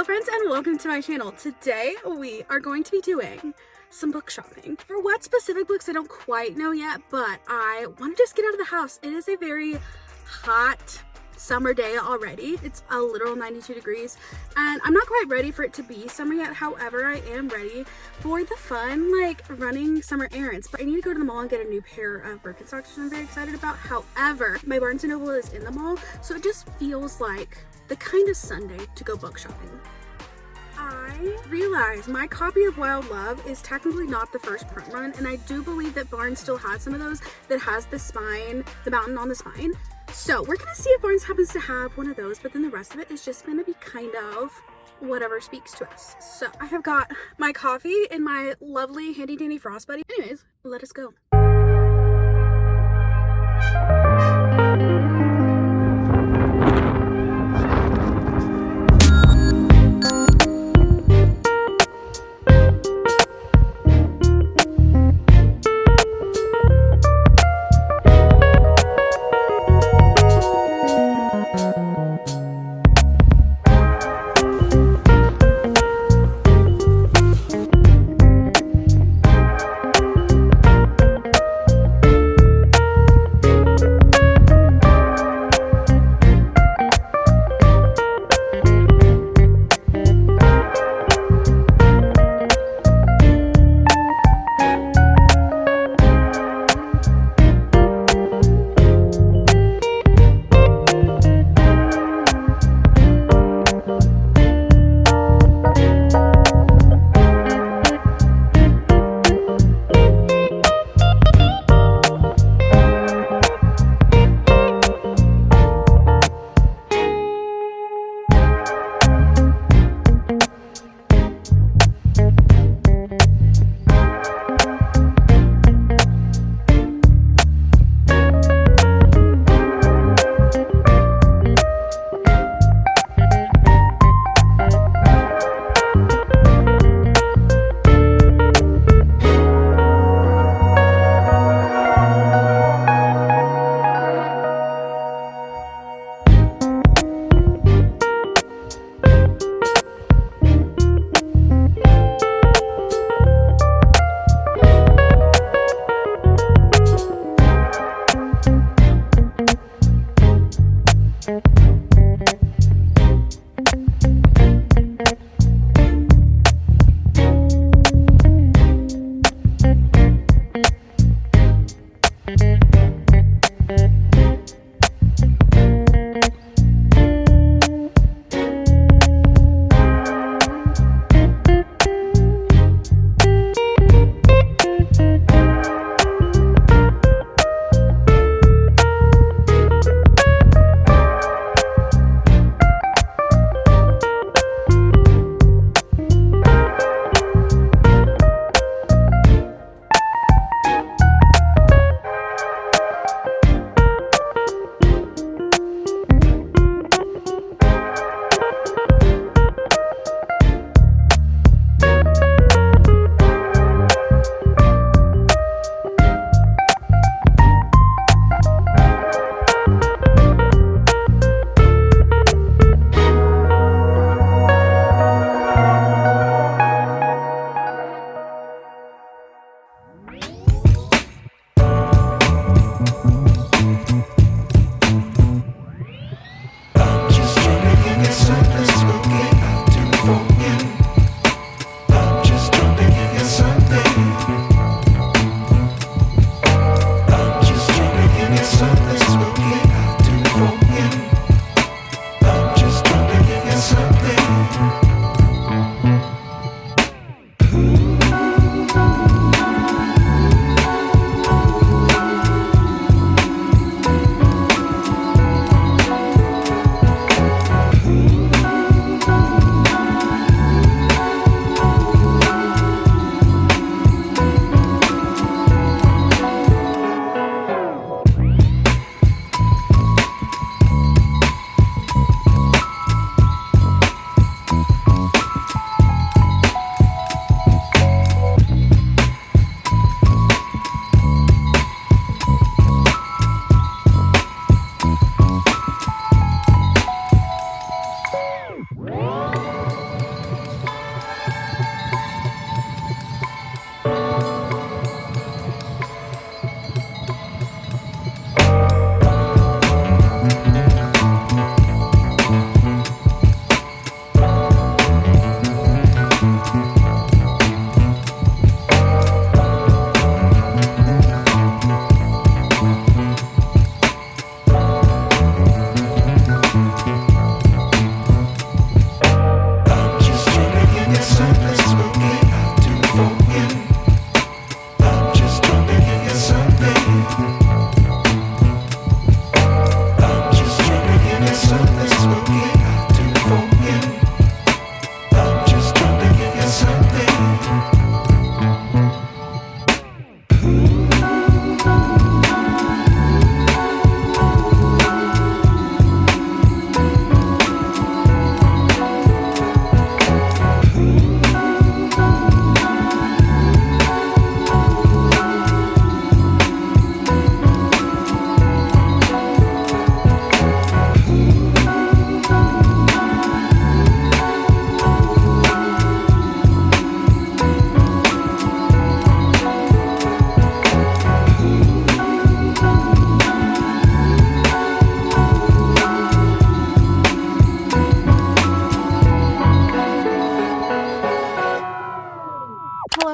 Hello friends and welcome to my channel. Today we are going to be doing some book shopping. For what specific books I don't quite know yet, but I want to just get out of the house. It is a very hot summer day already. It's a literal 92 degrees and I'm not quite ready for it to be summer yet. However, I am ready for the fun like running summer errands, but I need to go to the mall and get a new pair of Birkenstocks, which I'm very excited about. However, my Barnes & Noble is in the mall, so it just feels like the kind of Sunday to go book shopping. I realize my copy of Wild Love is technically not the first print run, and I do believe that Barnes still has some of those that has the spine, the mountain on the spine. So we're gonna see if Barnes happens to have one of those, but then the rest of it is just gonna be kind of whatever speaks to us. So I have got my coffee and my lovely handy dandy Frost Buddy. Anyways, let us go.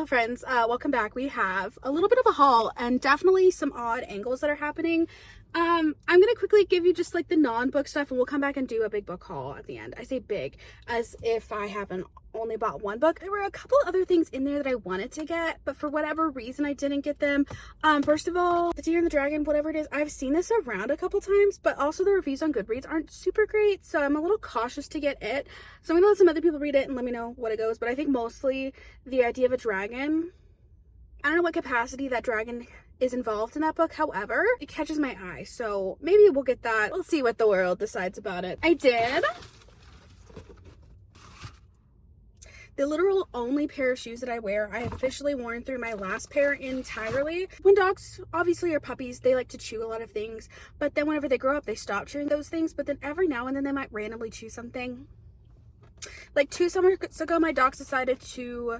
Hello friends, welcome back. We have a little bit of a haul and definitely some odd angles that are happening. I'm gonna quickly give you just like the non-book stuff and we'll come back and do a big book haul at the end. I say big as if I haven't only bought one book. There were a couple other things in there that I wanted to get, but for whatever reason I didn't get them. First of all, The Deer and the Dragon, whatever it is, I've seen this around a couple times, but also the reviews on Goodreads aren't super great, so I'm a little cautious to get it. So I'm gonna let some other people read it and let me know what it goes, but I think mostly the idea of a dragon, I don't know what capacity that dragon is involved in that book, however, it catches my eye, so maybe we'll get that. We'll see what the world decides about it. I did the literal only pair of shoes that I wear. I have officially worn through my last pair entirely. When dogs obviously are puppies, they like to chew a lot of things, but then whenever they grow up, they stop chewing those things, but then every now and then they might randomly chew something. Like 2 summers ago, my dogs decided to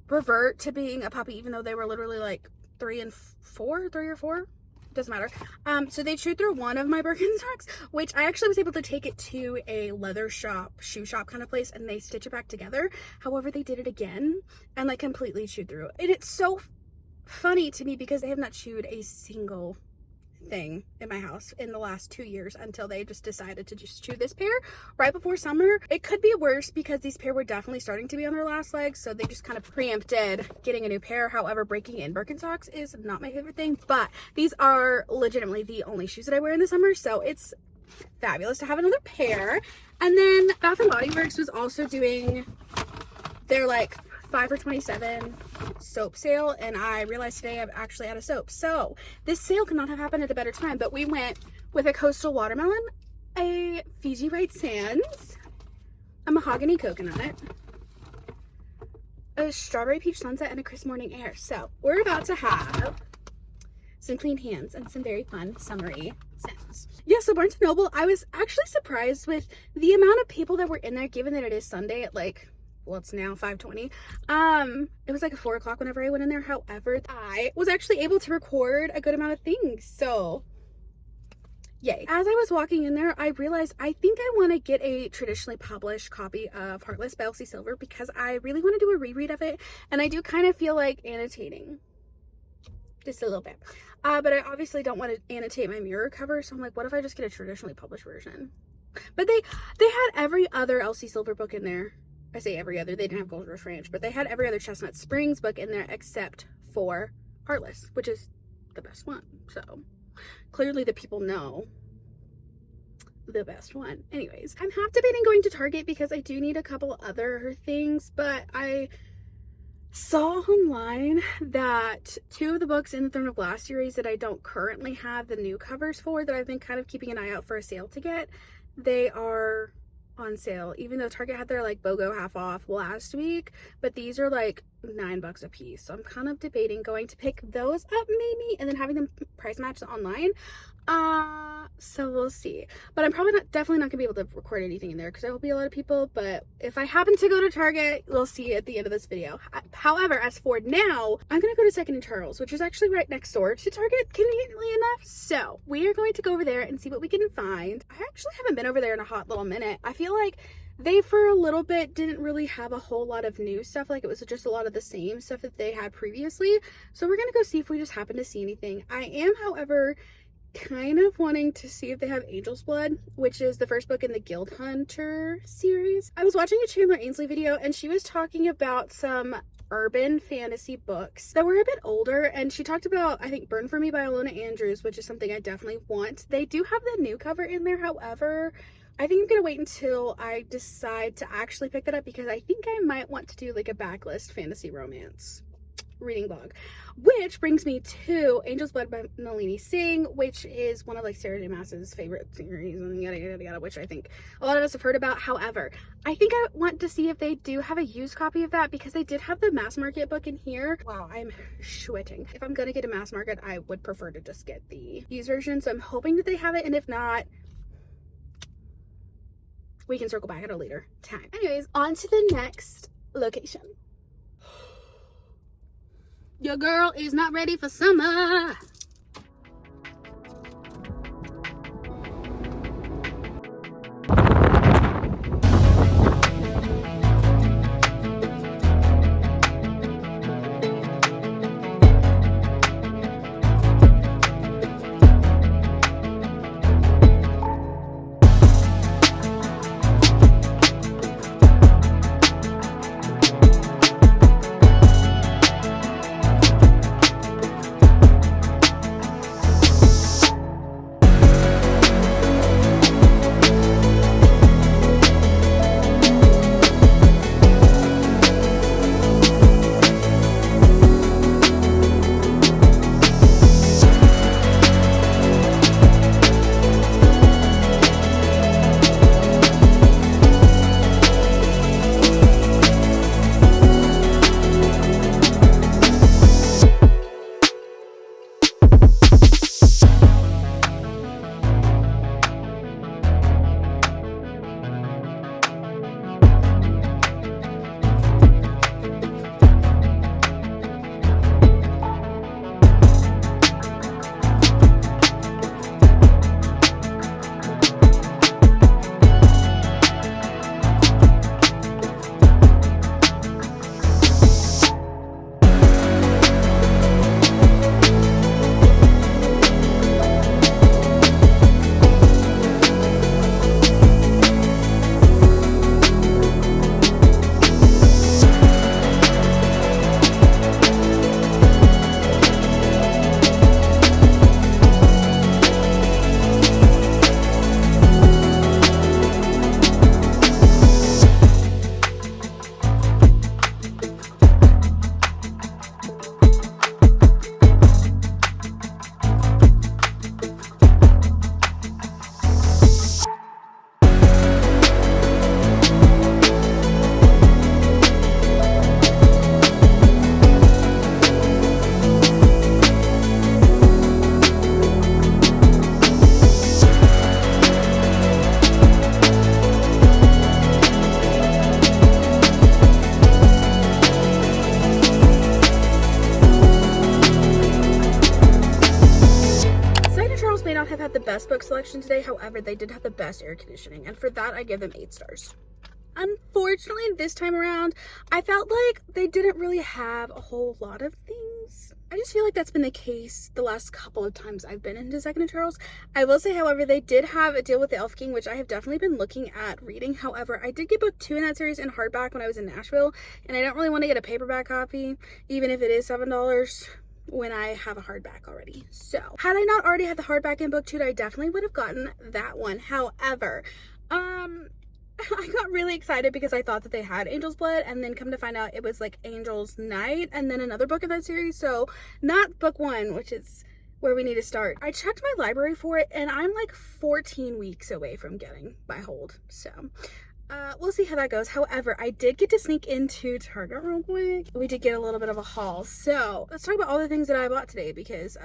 revert to being a puppy, even though they were literally like 3 or 4. Doesn't matter. So they chewed through one of my Birkenstocks, which I actually was able to take it to a leather shop, shoe shop kind of place, and they stitch it back together. However, they did it again and like completely chewed through it. And it's so funny to me because they have not chewed a single thing in my house in the last 2 years until they just decided to just chew this pair right before summer. It could be worse because these pair were definitely starting to be on their last legs, so they just kind of preempted getting a new pair. However, breaking in Birkenstocks is not my favorite thing, but these are legitimately the only shoes that I wear in the summer, so it's fabulous to have another pair. And then Bath and Body Works was also doing their like 5 for $27 soap sale, and I realized today I'm actually out of soap. So this sale could not have happened at a better time, but we went with a coastal watermelon, a Fiji white sands, a mahogany coconut, a strawberry peach sunset, and a crisp morning air. So we're about to have some clean hands and some very fun summery scents. Yeah, so Barnes & Noble, I was actually surprised with the amount of people that were in there, given that it is Sunday at like, well, it's now 5:20. It was like 4 o'clock whenever I went in there. However, I was actually able to record a good amount of things, so yay. As I was walking in there, I realized I think I want to get a traditionally published copy of Heartless by Elsie Silver because I really want to do a reread of it, and I do kind of feel like annotating just a little bit. But I obviously don't want to annotate my mirror cover, so I'm like, what if I just get a traditionally published version? But they had every other Elsie Silver book in there. I say every other, they didn't have Gold Rush Ranch, but they had every other Chestnut Springs book in there except for Heartless, which is the best one. So clearly the people know the best one. Anyways, I'm half debating going to Target because I do need a couple other things, but I saw online that 2 of the books in the Throne of Glass series that I don't currently have the new covers for, that I've been kind of keeping an eye out for a sale to get, they are on sale, even though Target had their like BOGO half off last week, but these are like $9 a piece. So I'm kind of debating going to pick those up maybe and then having them price match online. So we'll see, but I'm probably definitely not gonna be able to record anything in there because there will be a lot of people, but if I happen to go to Target, we'll see at the end of this video. However, as for now, I'm gonna go to Second and Charles, which is actually right next door to Target, conveniently enough. So we are going to go over there and see what we can find. I actually haven't been over there in a hot little minute. I feel like they for a little bit didn't really have a whole lot of new stuff. Like it was just a lot of the same stuff that they had previously. So we're gonna go see if we just happen to see anything. I am, however, kind of wanting to see if they have Angel's Blood, which is the first book in the Guild Hunter series. I was watching a Chandler Ainsley video and she was talking about some urban fantasy books that were a bit older, and she talked about, I think, Burn For Me by Alona Andrews, which is something I definitely want. They do have the new cover in there, however, I think I'm gonna wait until I decide to actually pick that up because I think I might want to do like a backlist fantasy romance reading vlog, which brings me to Angel's Blood by Nalini Singh, which is one of like Sarah J Maas's favorite series and yada yada yada, which I think a lot of us have heard about. However, I think I want to see if they do have a used copy of that because they did have the mass market book in here. Wow, I'm sweating. If I'm gonna get a mass market, I would prefer to just get the used version, so I'm hoping that they have it, and if not, we can circle back at a later time. Anyways, on to the next location. Your girl is not ready for summer. best book selection today. However, they did have the best air conditioning, and for that I give them 8 stars. Unfortunately, this time around, I felt like they didn't really have a whole lot of things. I just feel like that's been the case the last couple of times I've been into Second and Charles. I will say, however, they did have a deal with the Elf King, which I have definitely been looking at reading. However, I did get book 2 in that series in hardback when I was in Nashville, and I don't really want to get a paperback copy, even if it is $7, when I have a hardback already. So, had I not already had the hardback in book 2, I definitely would have gotten that one. However, I got really excited because I thought that they had Angel's Blood, and then come to find out it was like Angel's Night and then another book in that series. So not book 1, which is where we need to start. I checked my library for it, and I'm like 14 weeks away from getting my hold. So we'll see how that goes. However, I did get to sneak into Target real quick. We did get a little bit of a haul. So let's talk about all the things that I bought today, because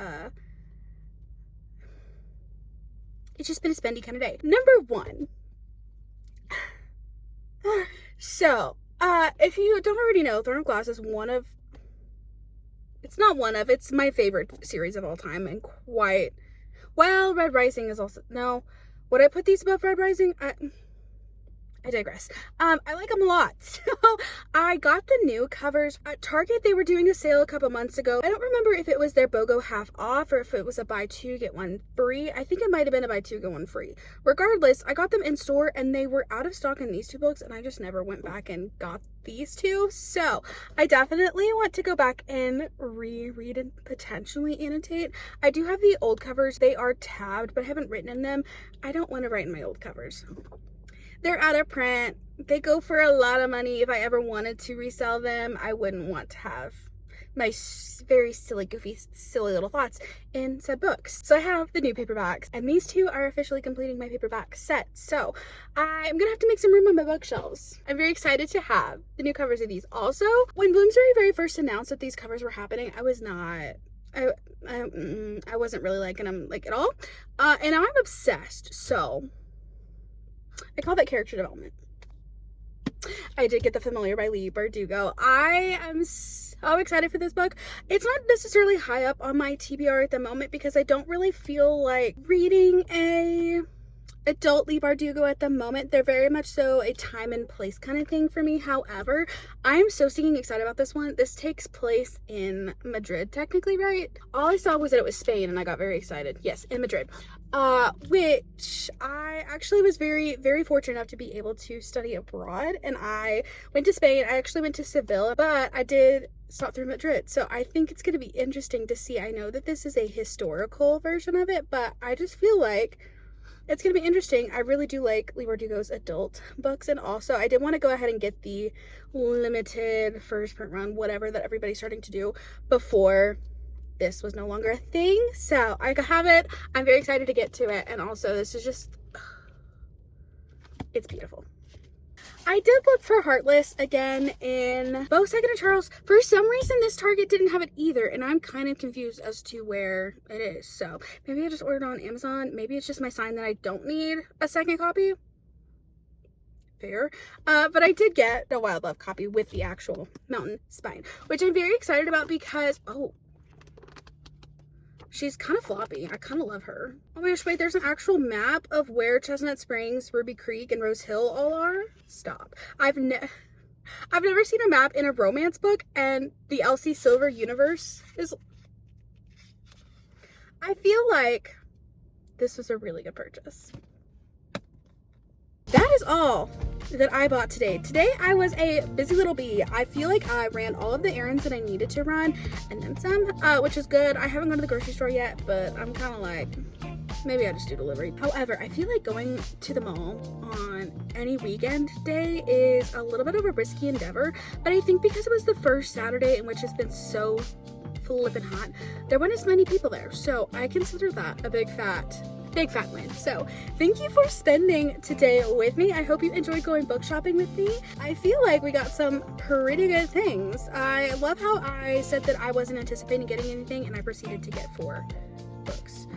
it's just been a spendy kind of day. Number 1. So, if you don't already know, Throne of Glass is it's my favorite series of all time, and quite, well, Red Rising is also, no, would I put these above Red Rising? I digress. I like them a lot. So I got the new covers at Target. They were doing a sale a couple months ago. I don't remember if it was their BOGO half off or if it was a buy 2 get 1 free. I think it might have been a buy 2 get 1 free. Regardless, I got them in store and they were out of stock in these 2 books, and I just never went back and got these 2. So I definitely want to go back and reread and potentially annotate. I do have the old covers. They are tabbed, but I haven't written in them. I don't want to write in my old covers. They're out of print. They go for a lot of money. If I ever wanted to resell them, I wouldn't want to have my very silly, goofy, silly little thoughts in said books. So I have the new paperbacks, and these 2 are officially completing my paperback set. So I'm gonna have to make some room on my bookshelves. I'm very excited to have the new covers of these. Also, when Bloomsbury very first announced that these covers were happening, I was not, I wasn't really liking them like at all. And now I'm obsessed. So I call that character development. I did get The Familiar by Leigh Bardugo. I am so excited for this book. It's not necessarily high up on my TBR at the moment because I don't really feel like reading a adult Leigh Bardugo at the moment. They're very much so a time and place kind of thing for me. However, I am so stinking excited about this one. This takes place in Madrid, technically, right? All I saw was that it was Spain, and I got very excited. Yes, in Madrid. Which I actually was very, very fortunate enough to be able to study abroad, and I went to Spain. I actually went to Seville, but I did stop through Madrid. So I think it's going to be interesting to see. I know that this is a historical version of it, but I just feel like it's going to be interesting. I really do like Leigh Bardugo's adult books, and also I did want to go ahead and get the limited first print run, whatever, that everybody's starting to do before this was no longer a thing. So I have it. I'm very excited to get to it, and also this is just, it's beautiful. I did look for Heartless again in both Second and Charles. For some reason, this Target didn't have it either, and I'm kind of confused as to where it is. So maybe I just ordered on Amazon. Maybe it's just my sign that I don't need a second copy. Fair. But I did get the Wild Love copy with the actual mountain spine, which I'm very excited about because, oh, she's kind of floppy. I kind of love her. Oh my gosh, wait, there's an actual map of where Chestnut Springs, Ruby Creek, and Rose Hill all are? Stop. I've never seen a map in a romance book, and the Elsie Silver universe is... I feel like this was a really good purchase. That is all that I bought today. Today I was a busy little bee. I feel like I ran all of the errands that I needed to run and then some, which is good. I haven't gone to the grocery store yet, but I'm kind of like, maybe I just do delivery. However, I feel like going to the mall on any weekend day is a little bit of a risky endeavor, but I think because it was the first Saturday in which it's been so flippin' hot, there weren't as many people there. So I consider that a big fat win. So thank you for spending today with me. I hope you enjoyed going book shopping with me. I feel like we got some pretty good things. I love how I said that I wasn't anticipating getting anything, and I proceeded to get 4 books.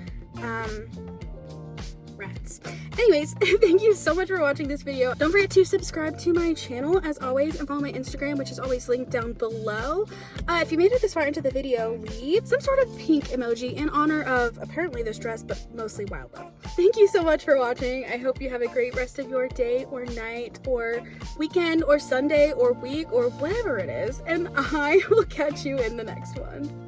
rats. Anyways, thank you so much for watching this video. Don't forget to subscribe to my channel as always, and follow my Instagram, which is always linked down below. If you made it this far into the video, leave some sort of pink emoji in honor of apparently this dress, but mostly wildlife. Thank you so much for watching. I hope you have a great rest of your day or night or weekend or Sunday or week or whatever it is, and I will catch you in the next one.